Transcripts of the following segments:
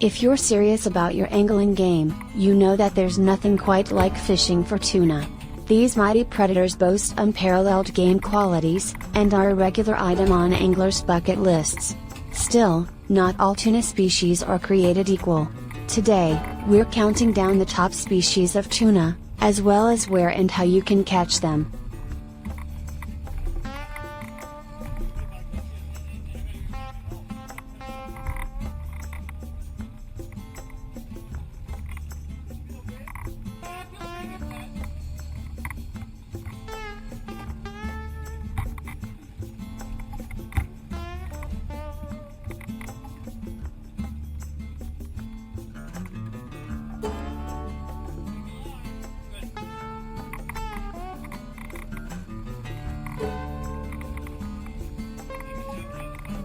If you're serious about your angling game, you know that there's nothing quite like fishing for tuna. These mighty predators boast unparalleled game qualities, and are a regular item on anglers' bucket lists. Still, not all tuna species are created equal. Today, we're counting down the top species of tuna, as well as where and how you can catch them.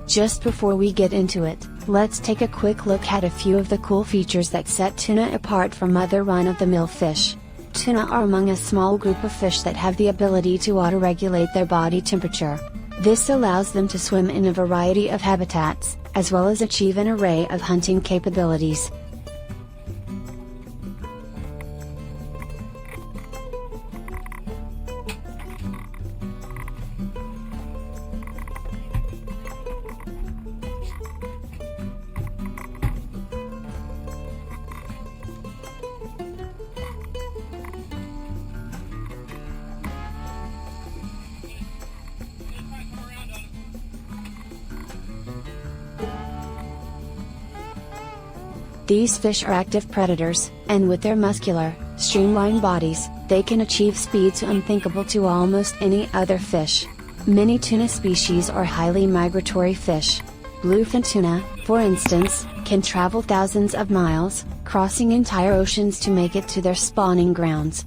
Just before we get into it, let's take a quick look at a few of the cool features that set tuna apart from other run-of-the-mill fish. Tuna are among a small group of fish that have the ability to auto-regulate their body temperature. This allows them to swim in a variety of habitats, as well as achieve an array of hunting capabilities. These fish are active predators, and with their muscular, streamlined bodies, they can achieve speeds unthinkable to almost any other fish. Many tuna species are highly migratory fish. Bluefin tuna, for instance, can travel thousands of miles, crossing entire oceans to make it to their spawning grounds.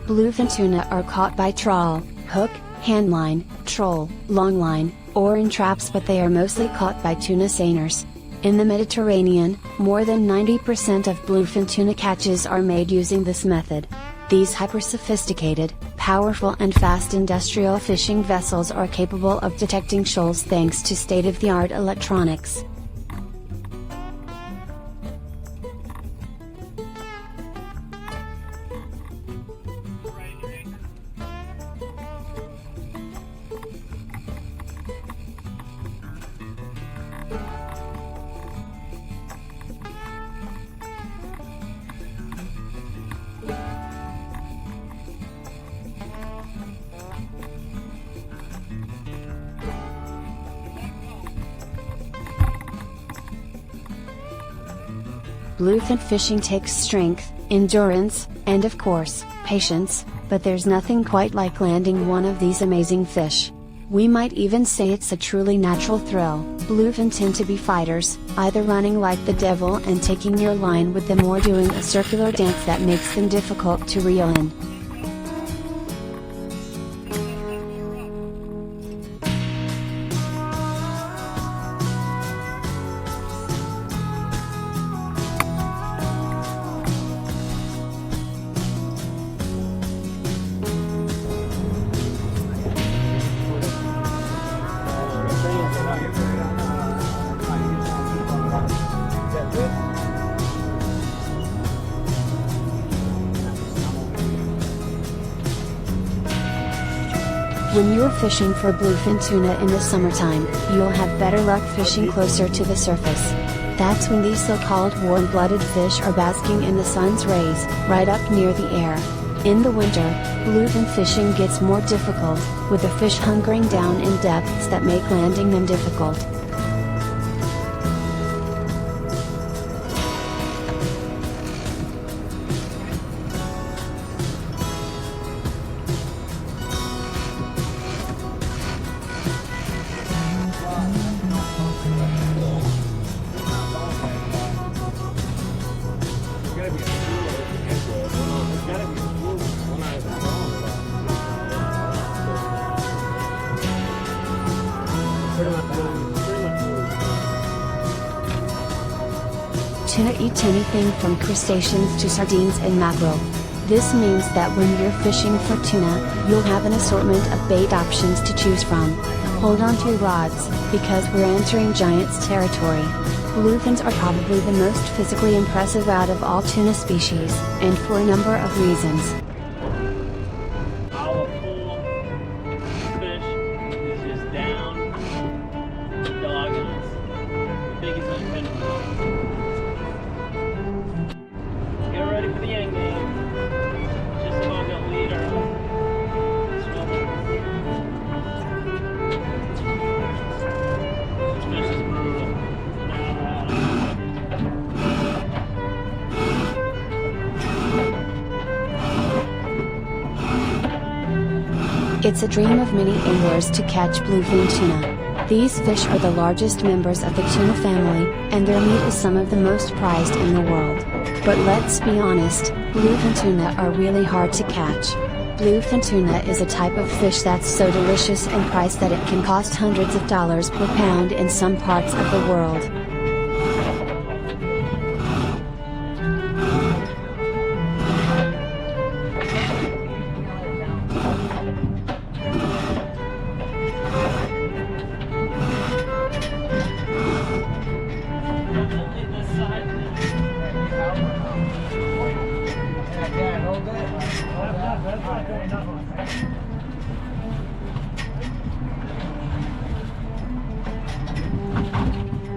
Bluefin tuna are caught by trawl, hook, handline, troll, longline, or in traps, but they are mostly caught by tuna seiners. In the Mediterranean, more than 90% of bluefin tuna catches are made using this method. These hyper-sophisticated, powerful and fast industrial fishing vessels are capable of detecting shoals thanks to state-of-the-art electronics. Bluefin fishing takes strength, endurance, and of course, patience, but there's nothing quite like landing one of these amazing fish. We might even say it's a truly natural thrill. Bluefin tend to be fighters, either running like the devil and taking your line with them, or doing a circular dance that makes them difficult to reel in. When you're fishing for bluefin tuna in the summertime, you'll have better luck fishing closer to the surface. That's when these so-called warm-blooded fish are basking in the sun's rays, right up near the air. In the winter, bluefin fishing gets more difficult, with the fish hunkering down in depths that make landing them difficult. tuna eats anything from crustaceans to sardines and mackerel. This means that when you're fishing for tuna, you'll have an assortment of bait options to choose from. Hold on to your rods, because we're entering giants territory. Bluefins are probably the most physically impressive out of all tuna species, and for a number of reasons. Our poor fish is just down, dogging us. Biggest bluefin in the world. Get ready for the end game. Just about the leader. This fish is brutal. It's a dream of many anglers to catch bluefin tuna. These fish are the largest members of the tuna family, and their meat is some of the most prized in the world. But let's be honest, bluefin tuna are really hard to catch. Bluefin tuna is a type of fish that's so delicious and priced that it can cost hundreds of dollars per pound in some parts of the world.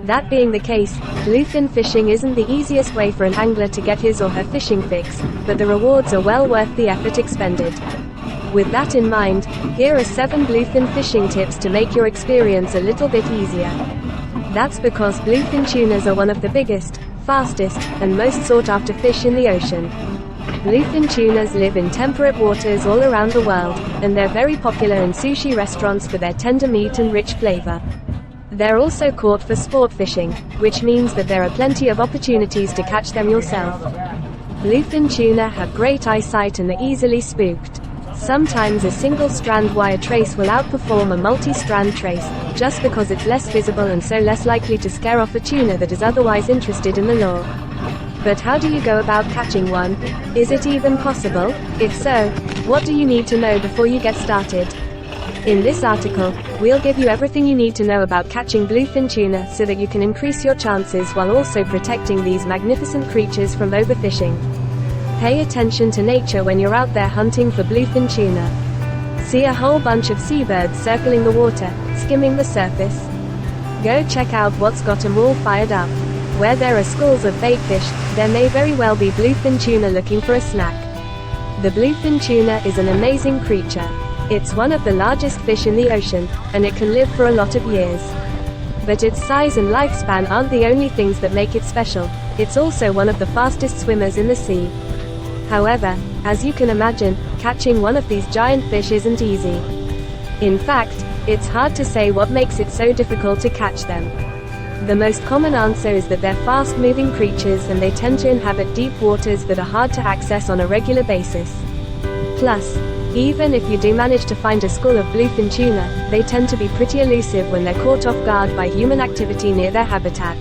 That being the case, bluefin fishing isn't the easiest way for an angler to get his or her fishing fix, but the rewards are well worth the effort expended. With that in mind, here are 7 bluefin fishing tips to make your experience a little bit easier. That's because bluefin tunas are one of the biggest, fastest, and most sought-after fish in the ocean. Bluefin tunas live in temperate waters all around the world, and they're very popular in sushi restaurants for their tender meat and rich flavor. They're also caught for sport fishing, which means that there are plenty of opportunities to catch them yourself. Bluefin tuna have great eyesight and are easily spooked. Sometimes a single-strand wire trace will outperform a multi-strand trace, just because it's less visible and so less likely to scare off a tuna that is otherwise interested in the lure. But how do you go about catching one? Is it even possible? If so, what do you need to know before you get started? In this article, we'll give you everything you need to know about catching bluefin tuna so that you can increase your chances while also protecting these magnificent creatures from overfishing. Pay attention to nature when you're out there hunting for bluefin tuna. See a whole bunch of seabirds circling the water, skimming the surface? Go check out what's got 'em all fired up. Where there are schools of baitfish, there may very well be bluefin tuna looking for a snack. The bluefin tuna is an amazing creature. It's one of the largest fish in the ocean, and it can live for a lot of years. But its size and lifespan aren't the only things that make it special. It's also one of the fastest swimmers in the sea. However, as you can imagine, catching one of these giant fish isn't easy. In fact, it's hard to say what makes it so difficult to catch them. The most common answer is that they're fast-moving creatures and they tend to inhabit deep waters that are hard to access on a regular basis. Plus, even if you do manage to find a school of bluefin tuna, they tend to be pretty elusive when they're caught off guard by human activity near their habitat.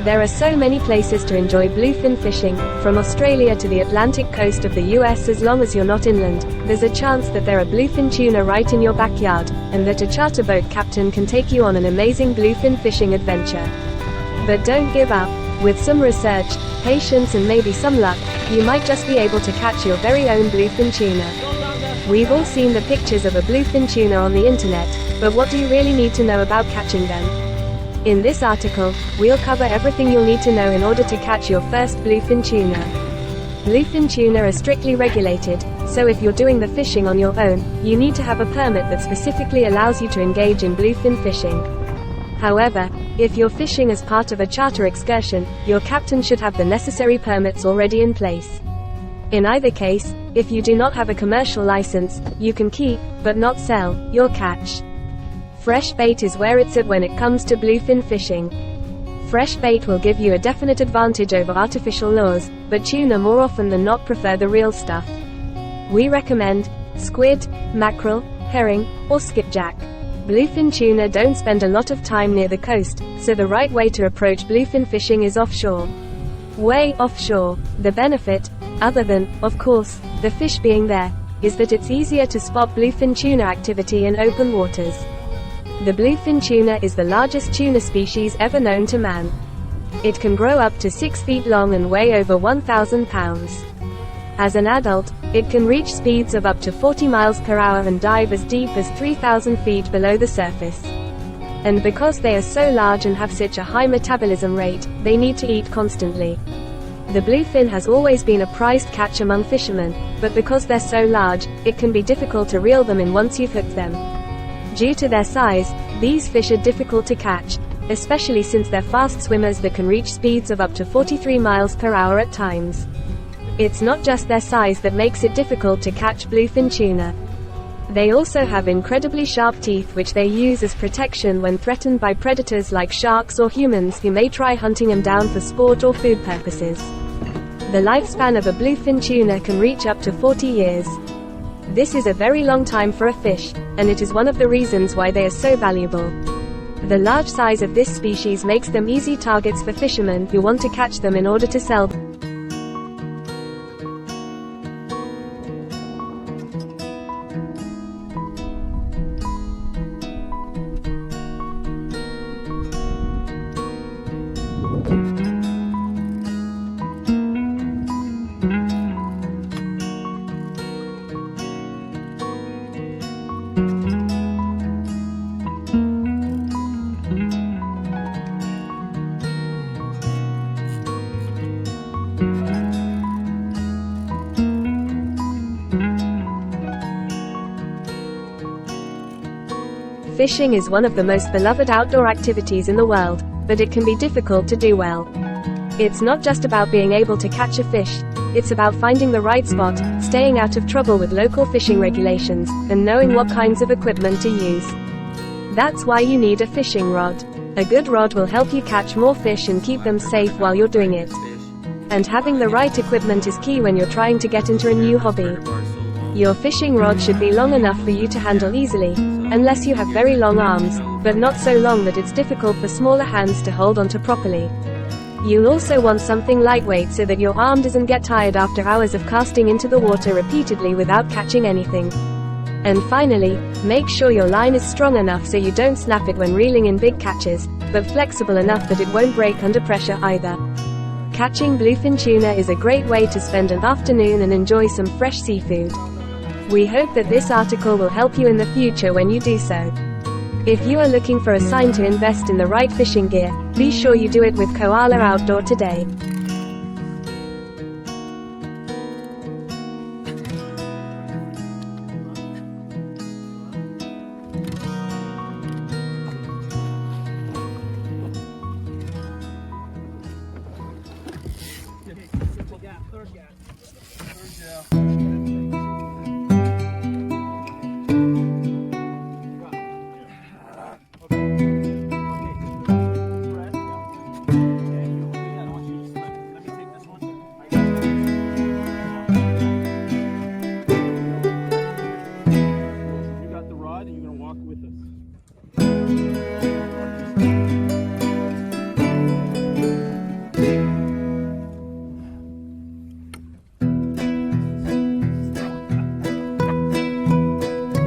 There are so many places to enjoy bluefin fishing, from Australia to the Atlantic coast of the US. As long as you're not inland, there's a chance that there are bluefin tuna right in your backyard, and that a charter boat captain can take you on an amazing bluefin fishing adventure. But don't give up. With some research, patience and maybe some luck, you might just be able to catch your very own bluefin tuna. We've all seen the pictures of a bluefin tuna on the internet, but what do you really need to know about catching them? In this article, we'll cover everything you'll need to know in order to catch your first bluefin tuna. Bluefin tuna are strictly regulated, so if you're doing the fishing on your own, you need to have a permit that specifically allows you to engage in bluefin fishing. However, if you're fishing as part of a charter excursion, your captain should have the necessary permits already in place. In either case, if you do not have a commercial license, you can keep, but not sell, your catch. Fresh bait is where it's at when it comes to bluefin fishing. Fresh bait will give you a definite advantage over artificial lures, but tuna more often than not prefer the real stuff. We recommend squid, mackerel, herring, or skipjack. Bluefin tuna don't spend a lot of time near the coast, so the right way to approach bluefin fishing is offshore. way offshore. The benefit, other than, of course, the fish being there, is that it's easier to spot bluefin tuna activity in open waters. The bluefin tuna is the largest tuna species ever known to man. It can grow up to 6 feet long and weigh over 1,000 pounds. As an adult, it can reach speeds of up to 40 miles per hour and dive as deep as 3,000 feet below the surface. And because they are so large and have such a high metabolism rate, they need to eat constantly. The bluefin has always been a prized catch among fishermen, but because they're so large, it can be difficult to reel them in once you've hooked them. Due to their size, these fish are difficult to catch, especially since they're fast swimmers that can reach speeds of up to 43 miles per hour at times. It's not just their size that makes it difficult to catch bluefin tuna. They also have incredibly sharp teeth which they use as protection when threatened by predators like sharks or humans who may try hunting them down for sport or food purposes. The lifespan of a bluefin tuna can reach up to 40 years. This is a very long time for a fish, and it is one of the reasons why they are so valuable. The large size of this species makes them easy targets for fishermen who want to catch them in order to sell them. Fishing is one of the most beloved outdoor activities in the world, but it can be difficult to do well. It's not just about being able to catch a fish, it's about finding the right spot, staying out of trouble with local fishing regulations, and knowing what kinds of equipment to use. That's why you need a fishing rod. A good rod will help you catch more fish and keep them safe while you're doing it. And having the right equipment is key when you're trying to get into a new hobby. Your fishing rod should be long enough for you to handle easily, unless you have very long arms, but not so long that it's difficult for smaller hands to hold onto properly. You'll also want something lightweight so that your arm doesn't get tired after hours of casting into the water repeatedly without catching anything. And finally, make sure your line is strong enough so you don't snap it when reeling in big catches, but flexible enough that it won't break under pressure either. Catching bluefin tuna is a great way to spend an afternoon and enjoy some fresh seafood. We hope that this article will help you in the future when you do so. If you are looking for a sign to invest in the right fishing gear, be sure you do it with Koala Outdoor today.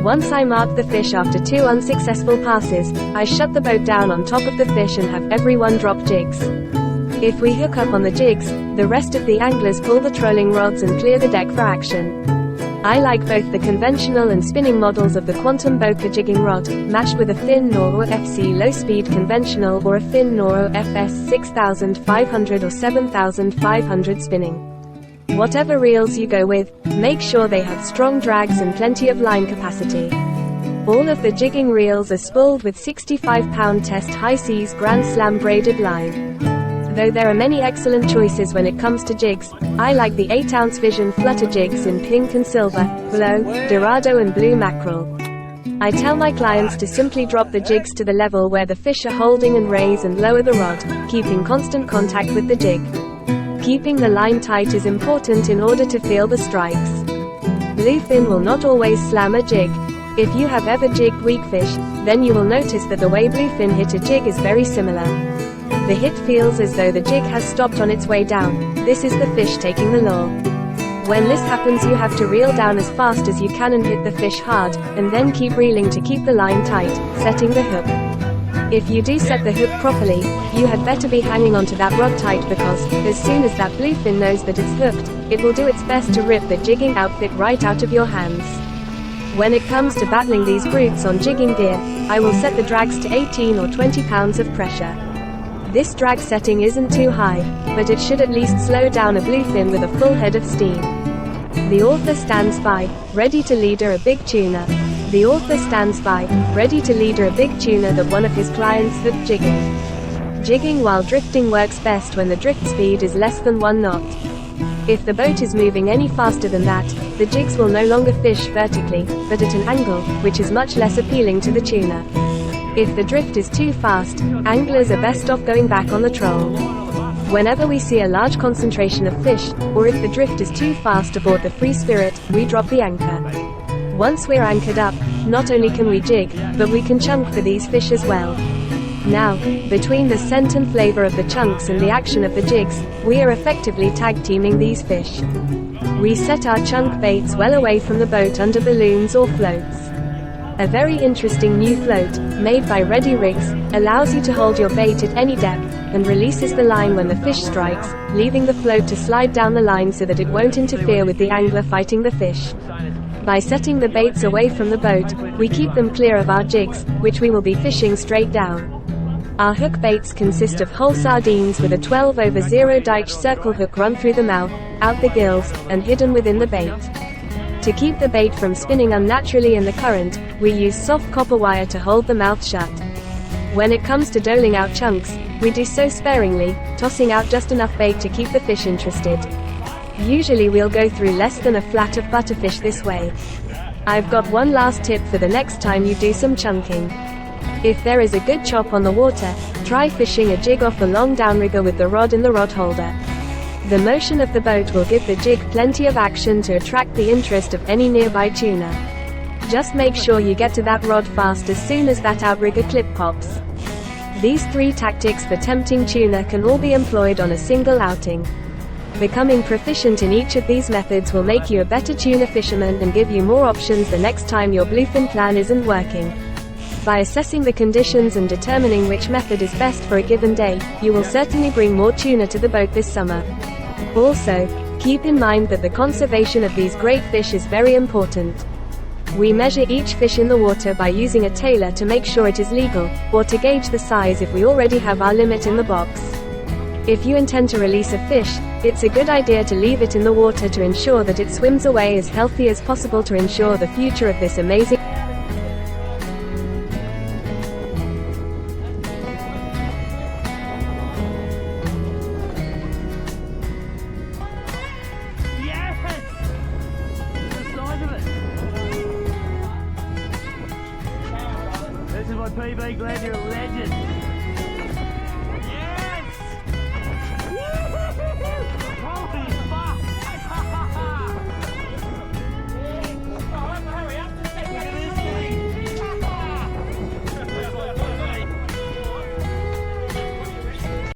Once I mark the fish after 2 unsuccessful passes, I shut the boat down on top of the fish and have everyone drop jigs. If we hook up on the jigs, the rest of the anglers pull the trolling rods and clear the deck for action. I like both the conventional and spinning models of the Quantum Boca jigging rod, matched with a Fin Noro FC low-speed conventional or a Fin Noro FS 6500 or 7500 spinning. Whatever reels you go with, make sure they have strong drags and plenty of line capacity. All of the jigging reels are spooled with 65-pound test high seas Grand Slam braided line. Though there are many excellent choices when it comes to jigs, I like the 8-ounce Vision Flutter jigs in pink and silver, glow, dorado and blue mackerel. I tell my clients to simply drop the jigs to the level where the fish are holding and raise and lower the rod, keeping constant contact with the jig. Keeping the line tight is important in order to feel the strikes. Bluefin will not always slam a jig. If you have ever jigged weak fish, then you will notice that the way bluefin hit a jig is very similar. The hit feels as though the jig has stopped on its way down. This is the fish taking the lure. When this happens, you have to reel down as fast as you can and hit the fish hard, and then keep reeling to keep the line tight, setting the hook. If you do set the hook properly, you had better be hanging onto that rod tight, because as soon as that bluefin knows that it's hooked, it will do its best to rip the jigging outfit right out of your hands. When it comes to battling these brutes on jigging gear, I will set the drags to 18 or 20 pounds of pressure. This drag setting isn't too high, but it should at least slow down a bluefin with a full head of steam. The author stands by, ready to leader a big tuna. The author stands by, ready to leader a big tuna that one of his clients hooked jigging. Jigging while drifting works best when the drift speed is less than 1 knot. If the boat is moving any faster than that, the jigs will no longer fish vertically, but at an angle, which is much less appealing to the tuna. If the drift is too fast, anglers are best off going back on the troll. Whenever we see a large concentration of fish, or if the drift is too fast aboard the Free Spirit, we drop the anchor. Once we're anchored up, not only can we jig, but we can chunk for these fish as well. Now, between the scent and flavor of the chunks and the action of the jigs, we are effectively tag teaming these fish. We set our chunk baits well away from the boat under balloons or floats. A very interesting new float, made by Ready Rigs, allows you to hold your bait at any depth, and releases the line when the fish strikes, leaving the float to slide down the line so that it won't interfere with the angler fighting the fish. By setting the baits away from the boat, we keep them clear of our jigs, which we will be fishing straight down. Our hook baits consist of whole sardines with a 12/0 Deitch circle hook run through the mouth, out the gills, and hidden within the bait. To keep the bait from spinning unnaturally in the current, we use soft copper wire to hold the mouth shut. When it comes to doling out chunks, we do so sparingly, tossing out just enough bait to keep the fish interested. Usually we'll go through less than a flat of butterfish this way. I've got one last tip for the next time you do some chunking. If there is a good chop on the water, try fishing a jig off a long downrigger with the rod in the rod holder. The motion of the boat will give the jig plenty of action to attract the interest of any nearby tuna. Just make sure you get to that rod fast as soon as that outrigger clip pops. These 3 tactics for tempting tuna can all be employed on a single outing. Becoming proficient in each of these methods will make you a better tuna fisherman and give you more options the next time your bluefin plan isn't working. By assessing the conditions and determining which method is best for a given day, you will certainly bring more tuna to the boat this summer. Also, keep in mind that the conservation of these great fish is very important. We measure each fish in the water by using a tailor to make sure it is legal, or to gauge the size if we already have our limit in the box. If you intend to release a fish, it's a good idea to leave it in the water to ensure that it swims away as healthy as possible to ensure the future of this amazing. This is my PB, glad you're a legend.